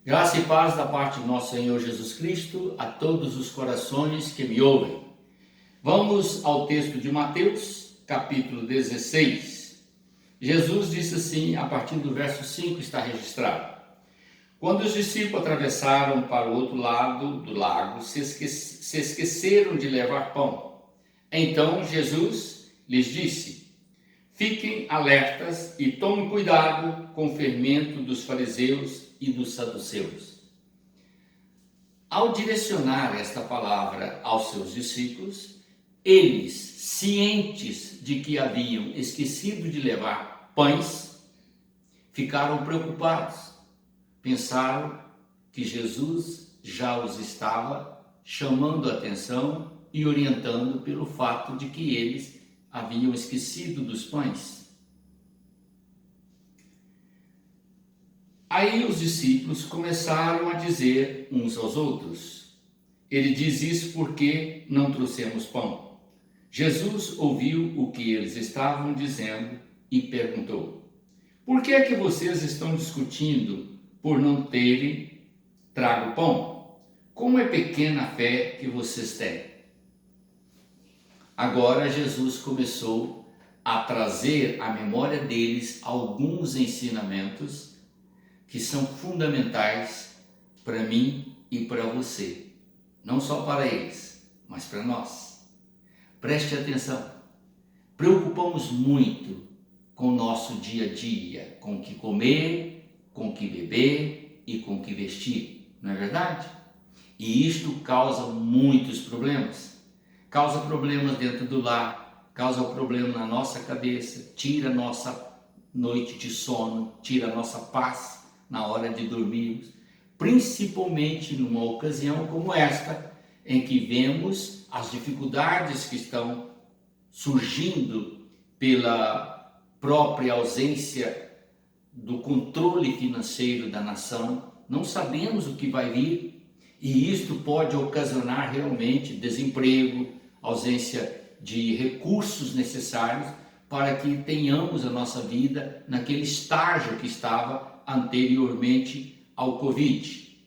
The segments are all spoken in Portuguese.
Graça e paz da parte do nosso Senhor Jesus Cristo a todos os corações que me ouvem. Vamos ao texto de Mateus, capítulo 16. Jesus disse assim, a partir do verso 5 está registrado: Quando os discípulos atravessaram para o outro lado do lago, se esqueceram de levar pão. Então Jesus lhes disse: Fiquem alertas e tomem cuidado com o fermento dos fariseus e dos saduceus. Ao direcionar esta palavra aos seus discípulos, eles, cientes de que haviam esquecido de levar pães, ficaram preocupados. Pensaram que Jesus já os estava chamando a atenção e orientando pelo fato de que eles haviam esquecido dos pães. Aí os discípulos começaram a dizer uns aos outros: Ele diz isso porque não trouxemos pão. Jesus ouviu o que eles estavam dizendo e perguntou: Por que é que vocês estão discutindo por não terem trago pão? Como é pequena a fé que vocês têm? Agora Jesus começou a trazer à memória deles alguns ensinamentos que são fundamentais para mim e para você. Não só para eles, mas para nós. Preste atenção. Preocupamos muito com o nosso dia a dia, com o que comer, com o que beber e com o que vestir. Não é verdade? E isto causa muitos problemas. Causa problemas dentro do lar, causa problema na nossa cabeça, tira a nossa noite de sono, tira a nossa paz na hora de dormirmos, principalmente numa ocasião como esta, em que vemos as dificuldades que estão surgindo pela própria ausência do controle financeiro da nação. Não sabemos o que vai vir, e isto pode ocasionar realmente desemprego, ausência de recursos necessários para que tenhamos a nossa vida naquele estágio que estava anteriormente ao Covid.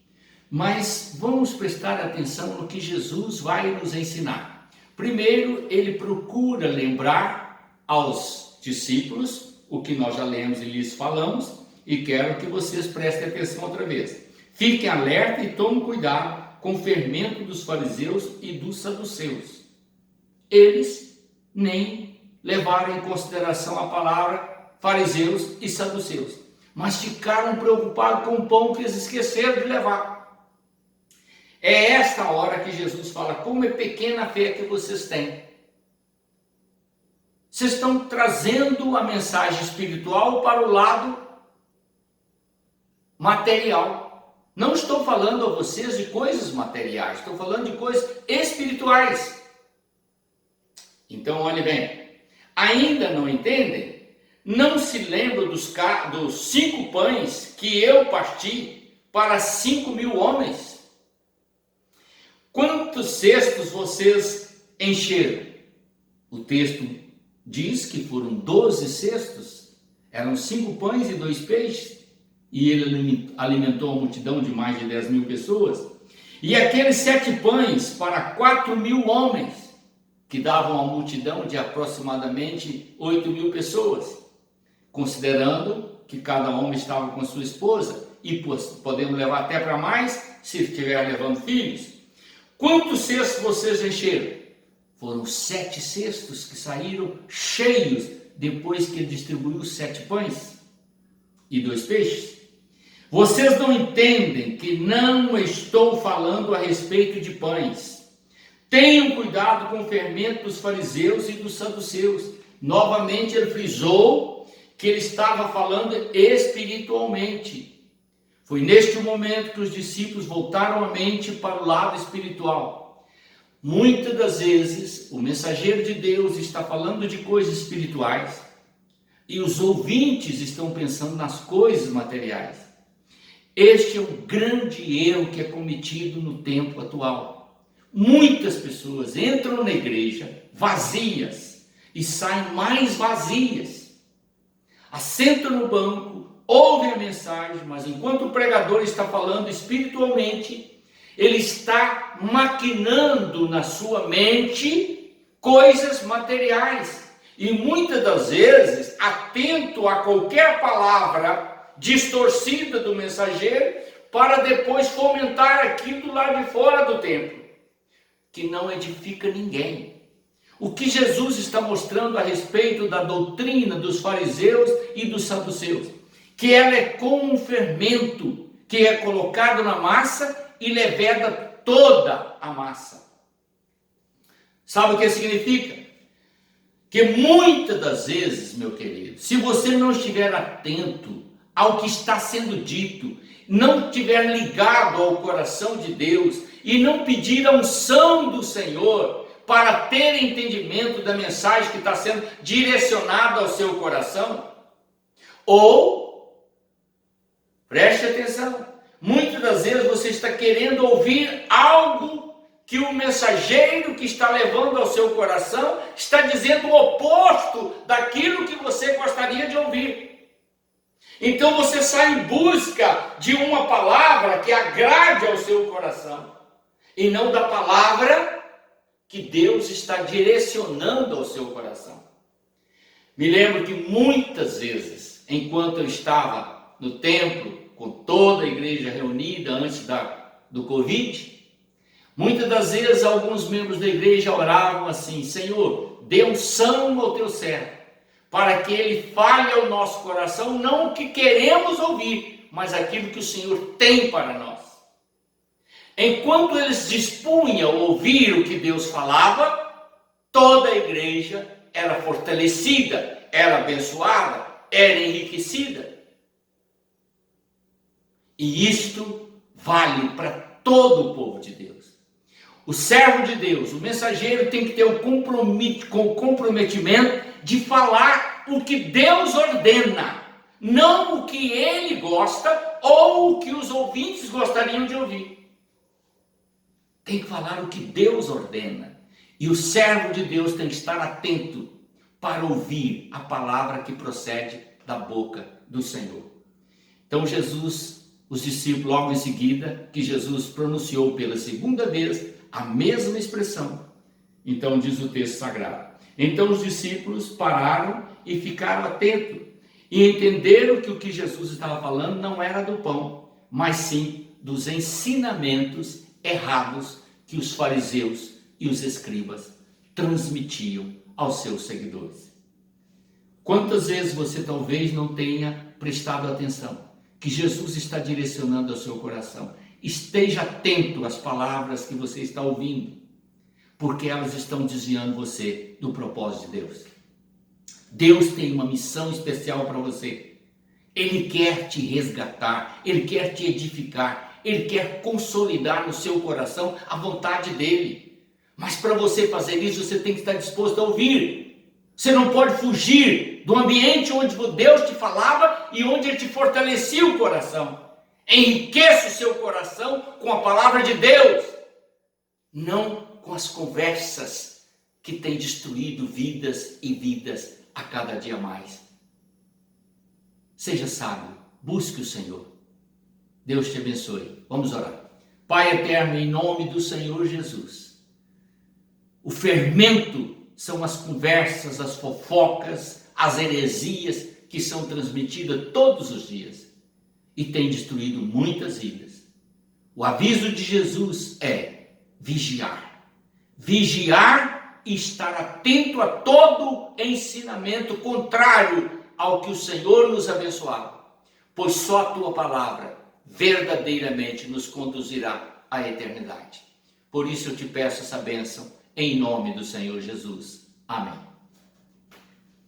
Mas vamos prestar atenção no que Jesus vai nos ensinar. Primeiro, ele procura lembrar aos discípulos o que nós já lemos e lhes falamos, e quero que vocês prestem atenção outra vez. Fiquem alerta e tomem cuidado com o fermento dos fariseus e dos saduceus. Eles nem levaram em consideração a palavra fariseus e saduceus, mas ficaram preocupados com o pão que eles esqueceram de levar. É esta hora que Jesus fala: como é pequena a fé que vocês têm. Vocês estão trazendo a mensagem espiritual para o lado material. Não estou falando a vocês de coisas materiais, estou falando de coisas espirituais. Então, olhe bem, ainda não entendem? Não se lembram dos 5 pães que eu parti para 5.000 homens? Quantos cestos vocês encheram? O texto diz que foram 12 cestos, eram 5 pães e 2 peixes, e ele alimentou a multidão de mais de 10.000 pessoas. E aqueles 7 pães para 4.000 homens, que davam a multidão de aproximadamente 8.000 pessoas, considerando que cada homem estava com sua esposa, e podemos levar até para mais, se estiver levando filhos. Quantos cestos vocês encheram? Foram 7 cestos que saíram cheios depois que ele distribuiu os 7 pães e 2 peixes. Vocês não entendem que não estou falando a respeito de pães. Tenham cuidado com o fermento dos fariseus e dos saduceus. Novamente ele frisou que ele estava falando espiritualmente. Foi neste momento que os discípulos voltaram a mente para o lado espiritual. Muitas das vezes o mensageiro de Deus está falando de coisas espirituais e os ouvintes estão pensando nas coisas materiais. Este é o grande erro que é cometido no tempo atual. Muitas pessoas entram na igreja vazias e saem mais vazias. Assentam no banco, ouve a mensagem, mas enquanto o pregador está falando espiritualmente, ele está maquinando na sua mente coisas materiais. E muitas das vezes, atento a qualquer palavra distorcida do mensageiro, para depois fomentar aquilo lá de fora do templo, que não edifica ninguém. O que Jesus está mostrando a respeito da doutrina dos fariseus e dos saduceus, que ela é como um fermento que é colocado na massa e leveda toda a massa. Sabe o que significa? Que muitas das vezes, meu querido, se você não estiver atento ao que está sendo dito, não estiver ligado ao coração de Deus e não pedir a unção do Senhor para ter entendimento da mensagem que está sendo direcionada ao seu coração, ou, preste atenção, muitas das vezes você está querendo ouvir algo que o mensageiro que está levando ao seu coração está dizendo o oposto daquilo que você gostaria de ouvir. Então você sai em busca de uma palavra que agrade ao seu coração, e não da palavra que Deus está direcionando ao seu coração. Me lembro que muitas vezes, enquanto eu estava no templo, com toda a igreja reunida antes do Covid, muitas das vezes alguns membros da igreja oravam assim: Senhor, dê unção ao teu servo, para que ele fale ao nosso coração, não o que queremos ouvir, mas aquilo que o Senhor tem para nós. Enquanto eles dispunham a ouvir o que Deus falava, toda a igreja era fortalecida, era abençoada, era enriquecida. E isto vale para todo o povo de Deus. O servo de Deus, o mensageiro, tem que ter o comprometimento de falar o que Deus ordena, não o que ele gosta ou o que os ouvintes gostariam de ouvir. Tem que falar o que Deus ordena. E o servo de Deus tem que estar atento para ouvir a palavra que procede da boca do Senhor. Então Jesus, os discípulos, logo em seguida, que Jesus pronunciou pela segunda vez a mesma expressão. Então diz o texto sagrado: então os discípulos pararam e ficaram atentos e entenderam que o que Jesus estava falando não era do pão, mas sim dos ensinamentos errados que os fariseus e os escribas transmitiam aos seus seguidores. Quantas vezes você talvez não tenha prestado atenção que Jesus está direcionando ao seu coração? Esteja atento às palavras que você está ouvindo, porque elas estão desviando você do propósito de Deus. Deus tem uma missão especial para você. Ele quer te resgatar, Ele quer te edificar, Ele quer consolidar no seu coração a vontade dEle. Mas para você fazer isso, você tem que estar disposto a ouvir. Você não pode fugir do ambiente onde Deus te falava e onde Ele te fortalecia o coração. Enriqueça o seu coração com a palavra de Deus, não com as conversas que têm destruído vidas e vidas a cada dia mais. Seja sábio, busque o Senhor. Deus te abençoe. Vamos orar. Pai eterno, em nome do Senhor Jesus, o fermento são as conversas, as fofocas, as heresias que são transmitidas todos os dias e têm destruído muitas vidas. O aviso de Jesus é vigiar. Vigiar e estar atento a todo ensinamento contrário ao que o Senhor nos abençoava, pois só a tua palavra verdadeiramente nos conduzirá à eternidade. Por isso eu te peço essa bênção em nome do Senhor Jesus. Amém.